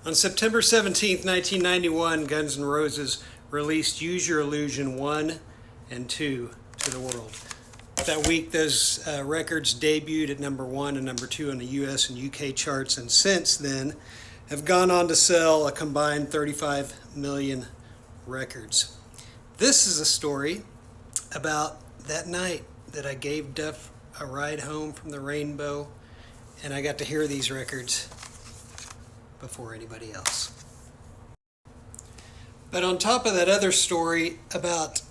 On September 17th, 1991, Guns N' Roses released Use Your Illusion 1 and 2 to the world. That week, those records debuted at number 1 and number 2 on the US and UK charts, and since then have gone on to sell a combined 35 million records. This is a story about that night that I gave Duff a ride home from the Rainbow, and I got to hear these records before anybody else. But on top of that other story about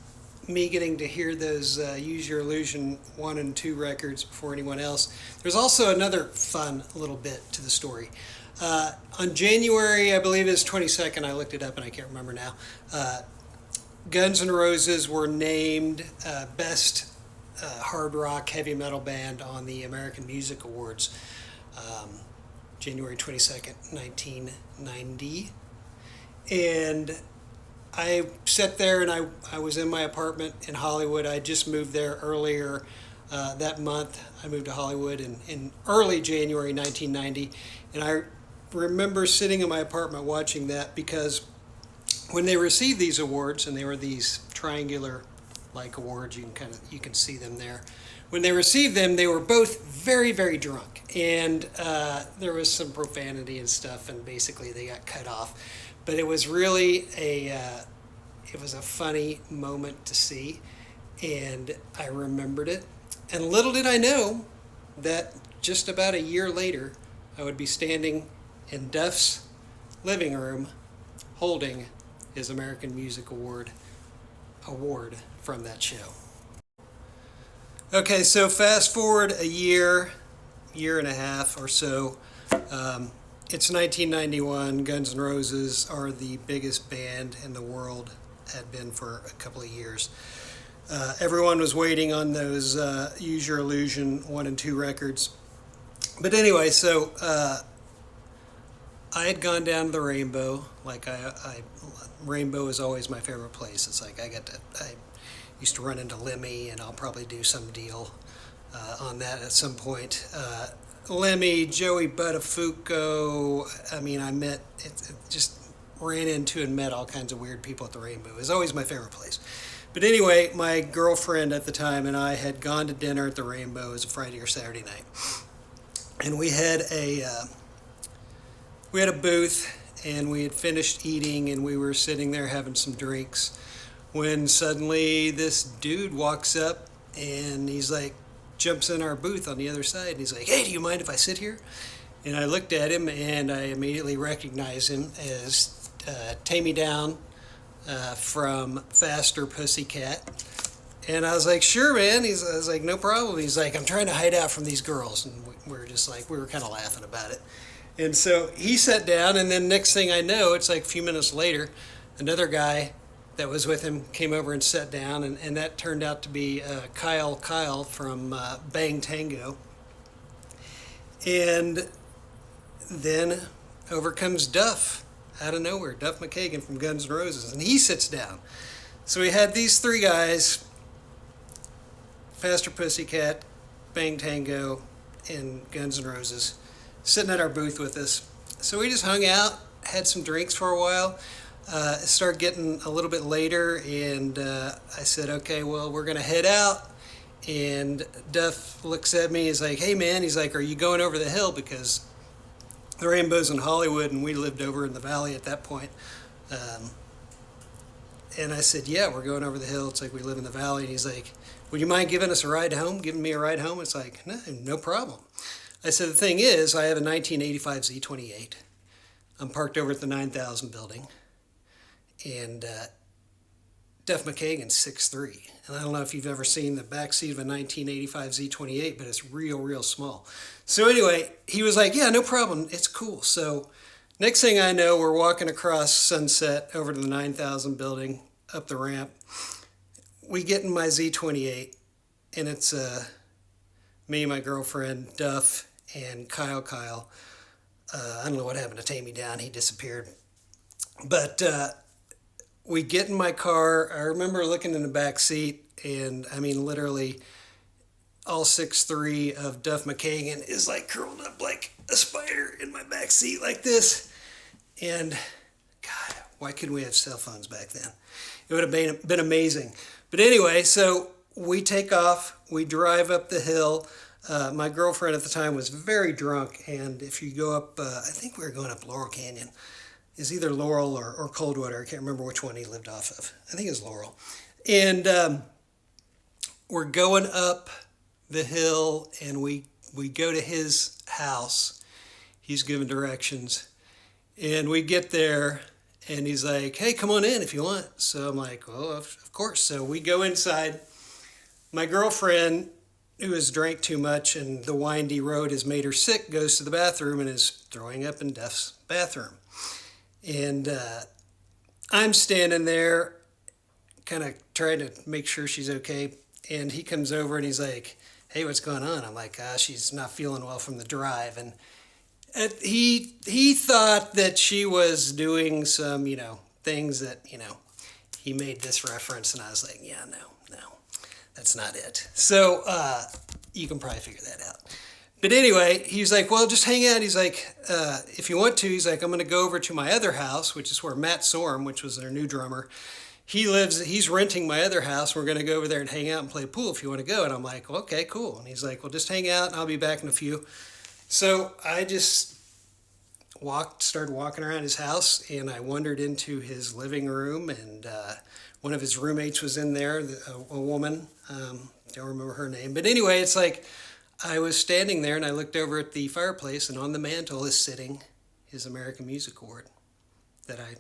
me getting to hear those Use Your Illusion 1 and 2 records before anyone else, there's also another fun little bit to the story. On January, I believe it was 22nd, I looked it up and I can't remember now, Guns N' Roses were named Best Hard Rock Heavy Metal Band on the American Music Awards, January 22nd, 1990. And I sat there and I was in my apartment in Hollywood. I just moved there earlier that month. I moved to Hollywood in early January 1990. And I remember sitting in my apartment watching that because when they received these awards, and they were these triangular like awards, you can see them there. When they received them, they were both very, very drunk, and there was some profanity and stuff, and basically they got cut off. But it was really it was a funny moment to see, and I remembered it. And little did I know that just about a year later, I would be standing in Duff's living room holding his American Music Award from that show. Okay, so fast forward a year and a half or so. It's 1991. Guns N' Roses are the biggest band in the world, had been for a couple of years. Everyone was waiting on those Use Your Illusion 1 and 2 records. But anyway, so I had gone down to the Rainbow. Like Rainbow is always my favorite place. It's like I used to run into Lemmy, and I'll probably do some deal on that at some point. Lemmy, Joey Buttafuoco. I mean, just ran into and met all kinds of weird people at the Rainbow. It was always my favorite place. But anyway, my girlfriend at the time and I had gone to dinner at the Rainbow. It was a Friday or Saturday night, and we had a booth, and we had finished eating, and we were sitting there having some drinks when suddenly this dude walks up, and he's like, jumps in our booth on the other side, and he's like, "Hey, do you mind if I sit here?" And I looked at him, and I immediately recognized him as Take Me Down from Faster Pussycat. And I was like, "Sure, man." I was like, "No problem." He's like, "I'm trying to hide out from these girls." And we were kind of laughing about it. And so he sat down, and then next thing I know, it's like a few minutes later, another guy that was with him came over and sat down, and that turned out to be Kyle from Bang Tango. And then over comes Duff out of nowhere, Duff McKagan from Guns N' Roses, and he sits down. So we had these three guys, Faster Pussycat, Bang Tango, and Guns N' Roses, sitting at our booth with us. So we just hung out, had some drinks for a while. It started getting a little bit later, and I said, "Okay, well, we're going to head out." And Duff looks at me, he's like, "Hey, man," he's like, "are you going over the hill?" Because the Rainbow's in Hollywood, and we lived over in the valley at that point. And I said, "Yeah, we're going over the hill. It's like we live in the valley." And he's like, "Would you mind giving me a ride home?" It's like, no problem. I said, "The thing is, I have a 1985 Z28. I'm parked over at the 9000 building. And Duff McKagan's 6'3". And I don't know if you've ever seen the backseat of a 1985 Z28, but it's real small." So anyway, he was like, "Yeah, no problem. It's cool." So next thing I know, we're walking across Sunset over to the 9000 building, up the ramp. We get in my Z28, and it's me, my girlfriend, Duff, and Kyle. I don't know what happened to Take Me Down. He disappeared. But we get in my car. I remember looking in the back seat, and I mean, literally, all 6'3" of Duff McKagan is like curled up like a spider in my back seat like this. And God, why couldn't we have cell phones back then? It would have been amazing. But anyway, so we take off, we drive up the hill. My girlfriend at the time was very drunk, and if you go up, I think we were going up Laurel Canyon. It's either Laurel or Coldwater. I can't remember which one he lived off of. I think it was Laurel. And we're going up the hill, and we go to his house. He's giving directions. And we get there, and he's like, hey, come on in if you want. So I'm like, well, of course. So we go inside. My girlfriend, who has drank too much and the windy road has made her sick, goes to the bathroom and is throwing up in Duff's bathroom. And I'm standing there kind of trying to make sure she's okay. And he comes over and he's like, hey, what's going on? I'm like, she's not feeling well from the drive. And he thought that she was doing some, things that, he made this reference. And I was like, yeah, no, that's not it. So you can probably figure that out. But anyway, he's like, well, just hang out. He's like, if you want to, he's like, I'm going to go over to my other house, which is where Matt Sorum, which was their new drummer, he's renting my other house. We're going to go over there and hang out and play pool if you want to go. And I'm like, well, okay, cool. And he's like, well, just hang out and I'll be back in a few. So I just started walking around his house, and I wandered into his living room, and one of his roommates was in there, a woman, don't remember her name. But anyway, it's like I was standing there and I looked over at the fireplace, and on the mantle is sitting his American Music Award that I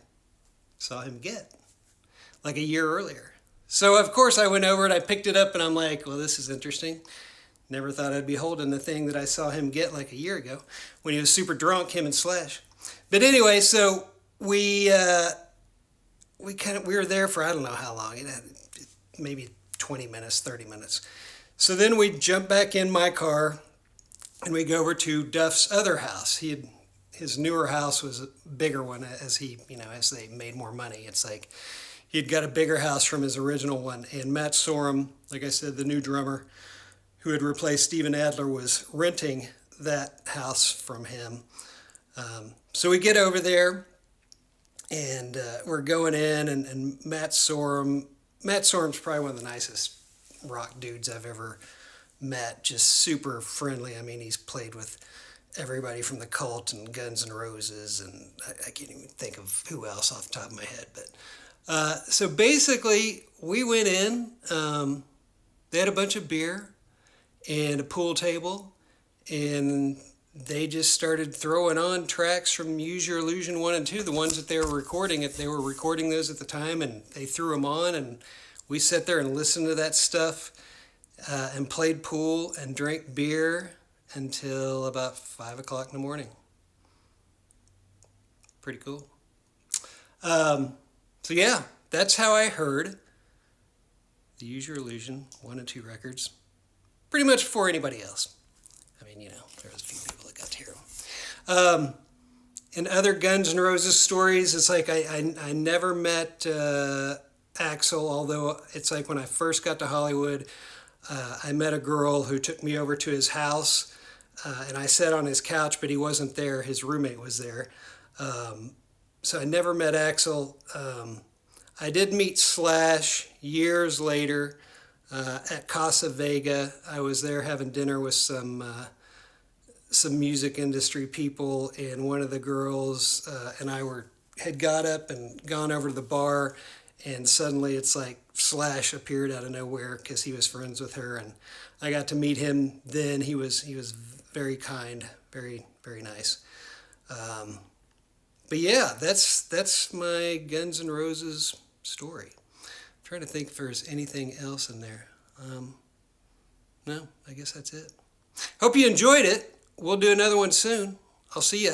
saw him get like a year earlier. So of course I went over and I picked it up, and I'm like, well, this is interesting. Never thought I'd be holding the thing that I saw him get like a year ago when he was super drunk, him and Slash. But anyway, so we were there for I don't know how long, maybe 20 minutes, 30 minutes. So then we jump back in my car and we go over to Duff's other house. His newer house was a bigger one as they made more money. It's like he'd got a bigger house from his original one. And Matt Sorum, like I said, the new drummer who had replaced Steven Adler, was renting that house from him. So we get over there, and we're going in, and Matt Sorum's probably one of the nicest rock dudes I've ever met, just super friendly. I mean, he's played with everybody from the Cult and Guns N' Roses, and I can't even think of who else off the top of my head. But so basically, we went in, they had a bunch of beer and a pool table, and they just started throwing on tracks from Use Your Illusion 1 and 2, the ones that they were recording. They were recording those at the time, and they threw them on, and we sat there and listened to that stuff and played pool and drank beer until about 5 o'clock in the morning. Pretty cool. So yeah, that's how I heard the Use Your Illusion 1 and 2 records. Pretty much before anybody else. I mean, there was a few people that got to hear them. In other Guns N' Roses stories, it's like I never met Axl, although it's like when I first got to Hollywood, I met a girl who took me over to his house, and I sat on his couch, but he wasn't there. His roommate was there. So I never met Axl. I did meet Slash years later. At Casa Vega. I was there having dinner with some music industry people, and one of the girls and I had got up and gone over to the bar, and suddenly it's like Slash appeared out of nowhere because he was friends with her, and I got to meet him then. He was very kind, very, very nice. But yeah, that's my Guns N' Roses story. Trying to think if there's anything else in there. No, I guess that's it. Hope you enjoyed it. We'll do another one soon. I'll see ya.